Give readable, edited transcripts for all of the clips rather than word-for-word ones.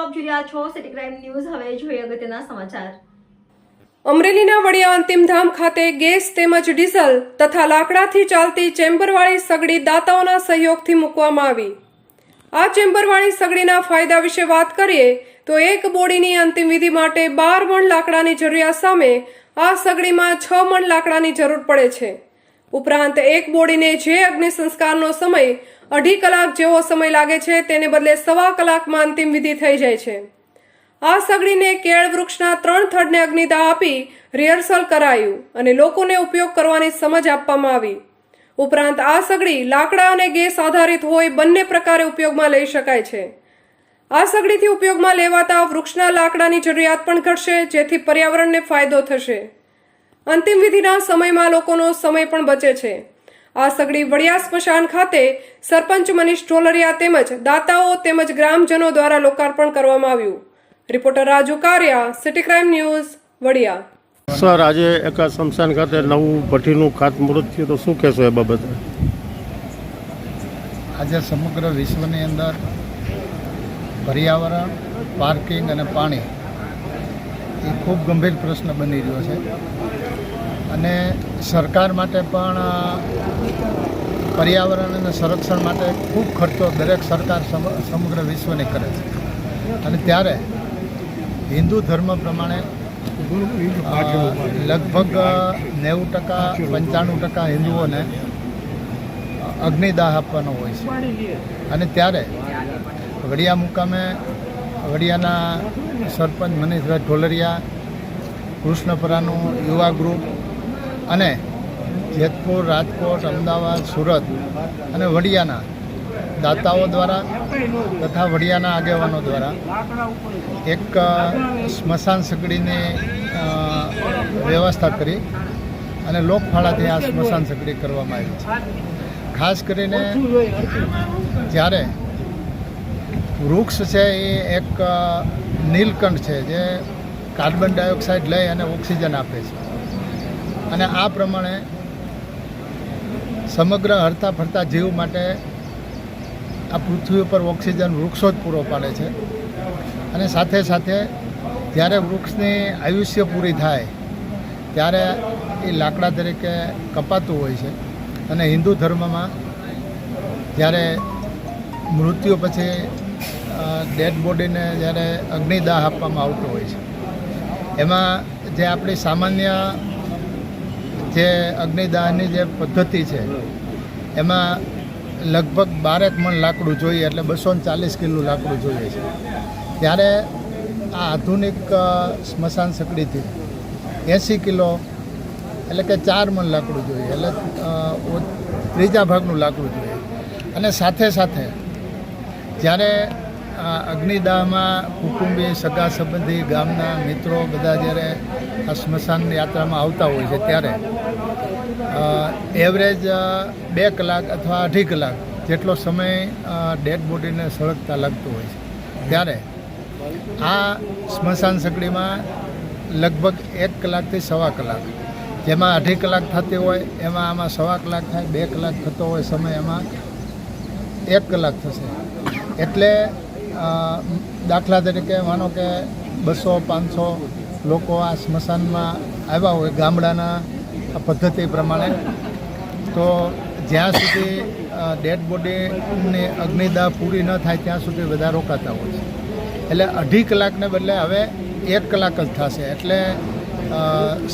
આપ જોઈ રહ્યા છો સિટી ક્રાઇમ ન્યૂઝ। હવે જોઈએ અગત્યના સમાચાર। અમરેલીના વડિયા અંતિમધામ ખાતે ગેસ તેમજ ડીઝલ તથા લાકડાથી ચાલતી ચેમ્બરવાળી સગડી દાતાઓના સહયોગથી મૂકવામાં આવી। આ ચેમ્બરવાળી સગડીના ફાયદા વિશે વાત કરીએ તો એક બોડીની અંતિમ વિધિ માટે 12 મણ લાકડાની જરૂરિયાત સામે આ સગડીમાં 6 મણ લાકડાની જરૂર પડે છે। ઉપરાંત એક બોડીને જે અગ્નિ સંસ્કારનો સમય 2.5 કલાક જેવો સમય લાગે છે તેને બદલે 1.25 કલાકમાં અંતિમ વિધિ થઈ જાય છે। આ સગડીને કેળ વૃક્ષના 3 થડને અગ્નિદાહ આપી રિહર્સલ કરાયું અને લોકોને ઉપયોગ કરવાની સમજ આપવામાં આવી। ઉપરાંત આ સગડી લાકડા અને ગેસ આધારિત હોય બંને પ્રકારે ઉપયોગમાં લઈ શકાય છે। આ સગડીથી ઉપયોગમાં લેવાતા વૃક્ષના લાકડાની જરૂરિયાત પણ ઘટશે, જેથી પર્યાવરણને ફાયદો થશે। અંતિમ વિધિના સમયમાં લોકોનો સમય પણ બચે છે। આ સગડી વડિયા સ્મશાન ખાતે સરપંચ મનીષ ઢોલરિયા તેમજ દાતાઓ તેમજ ગ્રામજનો દ્વારા લોકાર્પણ કરવામાં આવ્યું। Reporter Raju Kariya, city crime news, Vadia. Sir, આજે એક સ્મશાન ખાતે નવું ભઠ્ઠીનું ખાતમુહૂર્ત થયું, તો શું કહેશો એ બાબતે? આજે સમગ્ર વિશ્વની અંદર પર્યાવરણ, પાર્કિંગ અને પાણી એ ખૂબ ગંભીર પ્રશ્ન બની રહ્યો છે અને સરકાર માટે પણ પર્યાવરણ અને સંરક્ષણ માટે ખૂબ ખર્ચો દરેક સરકાર સમગ્ર વિશ્વની કરે છે અને ત્યારે હિન્દુ ધર્મ પ્રમાણે લગભગ 90% 95% હિન્દુઓને અગ્નિદાહ આપવાનો હોય છે અને ત્યારે વડિયા મુકામે વડિયાના સરપંચ મનીષભાઈ ઢોલરિયા, કૃષ્ણપરાનું યુવા ગ્રુપ અને જેતપુર, રાજકોટ, અમદાવાદ, સુરત અને વડિયાના દાતાઓ દ્વારા તથા વડિયાના આગેવાનો દ્વારા એક સ્મશાન સગડીની વ્યવસ્થા કરી અને લોકફાળાથી આ સ્મશાન સગડી કરવામાં આવી છે। ખાસ કરીને જ્યારે વૃક્ષ છે એ એક નીલકંઠ છે જે કાર્બન ડાયોક્સાઇડ લઈ અને ઓક્સિજન આપે છે અને આ પ્રમાણે સમગ્ર હરતા ફરતા જીવ માટે આ પૃથ્વી ઉપર ઓક્સિજન વૃક્ષો જ પૂરો પાડે છે અને સાથે સાથે જ્યારે વૃક્ષની આયુષ્ય પૂરી થાય ત્યારે એ લાકડા તરીકે કપાતું હોય છે અને હિન્દુ ધર્મમાં જ્યારે મૃત્યુ પછી ડેડ બોડીને જ્યારે અગ્નિદાહ આપવામાં આવતો હોય છે, એમાં જે આપણી સામાન્ય જે અગ્નિદાહની જે પદ્ધતિ છે એમાં લગભગ 12 મણ લાકડું જોઈએ, એટલે 240 કિલો લાકડું જોઈએ છે। ત્યારે આ આધુનિક સ્મશાન સગડીથી 80 કિલો એટલે કે 4 મણ લાકડું જોઈએ, એટલે ત્રીજા ભાગનું લાકડું જોઈએ અને સાથે સાથે જ્યારે અગ્નિદાહમાં કુટુંબી, સગા સંબંધી, ગામના મિત્રો બધા જ્યારે આ સ્મશાન યાત્રામાં આવતા હોય છે ત્યારે એવરેજ 2 કલાક અથવા 2.5 કલાક જેટલો સમય ડેડ બોડીને સળગતા લાગતો હોય છે। ત્યારે આ સ્મશાન સગડીમાં લગભગ 1 કલાકથી 1.25 કલાક, જેમાં 2.5 કલાક થતી હોય એમાં આમાં 1.25 કલાક થાય, 2 કલાક થતો હોય સમય એમાં 1 કલાક થશે। એટલે દાખલા તરીકે માનો કે 200-500 લોકો આ સ્મશાનમાં આવ્યા હોય ગામડાના પદ્ધતિ પ્રમાણે, તો જ્યાં સુધી ડેડ બોડીની અગ્નિદાહ પૂરી ન થાય ત્યાં સુધી બધા રોકાતા હોય છે। એટલે 2.5 કલાકને બદલે હવે 1 કલાક જ થશે। એટલે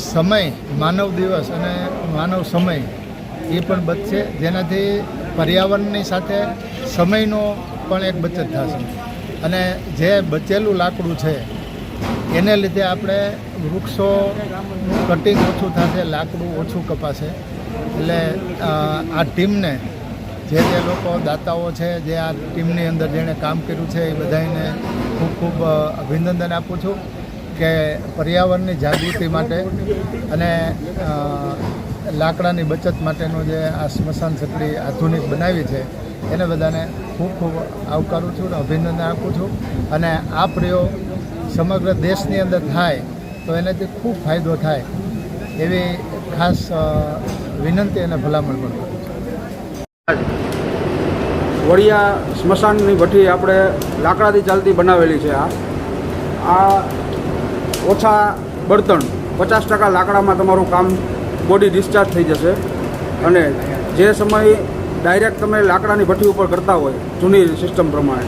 સમય, માનવ દિવસ અને માનવ સમય એ પણ બચશે, જેનાથી પર્યાવરણની સાથે સમયનો પણ એક બચત થશે અને જે બચેલું લાકડું છે એને લીધે આપણે વૃક્ષો કટિંગ ઓછું થશે, લાકડું ઓછું કપાશે। એટલે આ ટીમને જે લોકો દાતાઓ છે, જે આ ટીમની અંદર જેણે કામ કર્યું છે, એ બધાને ખૂબ ખૂબ અભિનંદન આપું છું કે પર્યાવરણની જાગૃતિ માટે અને લાકડાની બચત માટેનું જે આ સ્મશાન સગડી આધુનિક બનાવી છે એને બધાને ખૂબ ખૂબ આવકારું છું, અભિનંદન આપું છું અને આ પ્રયોગ સમગ્ર દેશની અંદર થાય તો એનાથી ખૂબ ફાયદો થાય એવી ખાસ વિનંતી અને ભલામણ પણ કરું છું। વડિયા સ્મશાનની ભઠ્ઠી આપણે લાકડાથી ચાલતી બનાવેલી છે. આ ઓછા બળતણ 50% લાકડામાં તમારું કામ બોડી ડિસ્ચાર્જ થઈ જશે. અને જે સમય ડાયરેક્ટ તમે લાકડાની ભઠ્ઠી ઉપર કરતા હોય જૂની સિસ્ટમ પ્રમાણે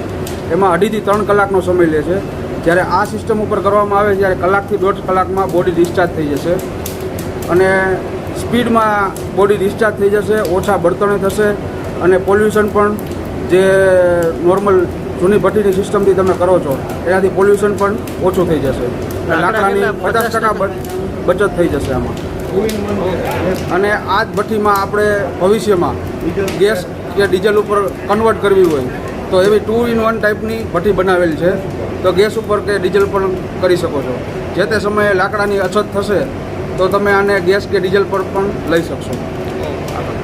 એમાં 2.5 થી 3 કલાકનો સમય લે છે. જ્યારે આ સિસ્ટમ ઉપર કરવામાં આવે ત્યારે 1 કલાકથી 1.5 કલાકમાં બોડી ડિસ્ચાર્જ થઈ જશે. અને સ્પીડમાં બોડી ડિસ્ચાર્જ થઈ જશે, ઓછા બળતણે થશે અને પોલ્યુશન પણ જે નોર્મલ જૂની ભઠ્ઠીની સિસ્ટમથી તમે કરો છો એનાથી પોલ્યુશન પણ ઓછું થઈ જશે. લાકડાની 50% બચત થઈ જશે આમાં. અને આ જ ભઠ્ઠીમાં આપણે ભવિષ્યમાં ગેસ કે ડીઝલ ઉપર કન્વર્ટ કરવી હોય તો એવી 2-in-1 ટાઈપની ભઠ્ઠી બનાવેલી છે. તો ગેસ ઉપર કે ડીઝલ પણ કરી શકો છો. જે તે સમયે લાકડાની અછત થશે તો તમે આને ગેસ કે ડીઝલ પર પણ લઈ શકશો.